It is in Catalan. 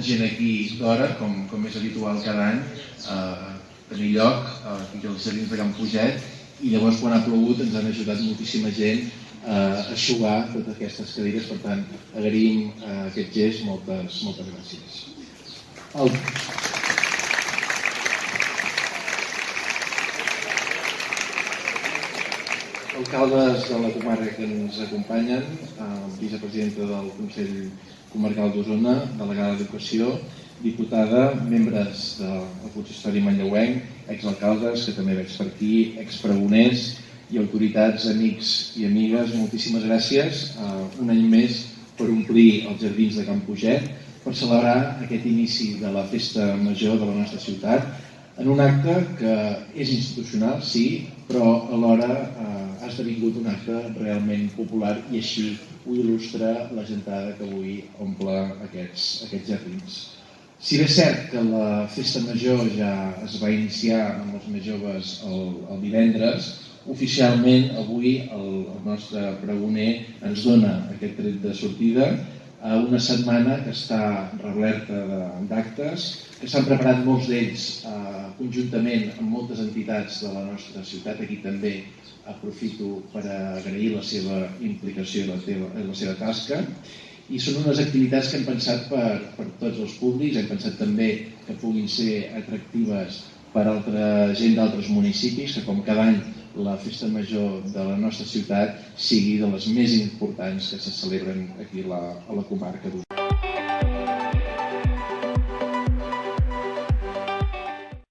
gent aquí d'hora, com és habitual cada any, tenir lloc aquí als jardins de Can Puget, i llavors quan ha plogut ens han ajudat moltíssima gent a eixugar totes aquestes cadires. Per tant, agraïm aquest gest. Moltes gràcies. Alcaldes de la comarca que ens acompanyen, vicepresidenta del Consell Comarcal d'Osona, delegada d'Educació, diputada, membres del consistori manlleuenc, exalcaldes, que també veig per aquí, expregoners i autoritats, amics i amigues, moltíssimes gràcies. Un any més per omplir els jardins de Can Puget, per celebrar aquest inici de la festa major de la nostra ciutat, en un acte que és institucional, sí, però alhora ha esdevingut un acte realment popular i així ho il·lustra la gentada que avui omple aquests jardins. Si bé és cert que la festa major ja es va iniciar amb els més joves el divendres, oficialment avui el nostre pregoner ens dona aquest tret de sortida a una setmana que està replerta d'actes, que s'han preparat molts d'ells conjuntament amb moltes entitats de la nostra ciutat. Aquí també aprofito per agrair la seva implicació i la seva tasca. I són unes activitats que hem pensat per tots els públics, hem pensat també que puguin ser atractives per altra gent d'altres municipis, que com cada any la festa major de la nostra ciutat sigui de les més importants que se celebren aquí a la comarca d'Osona.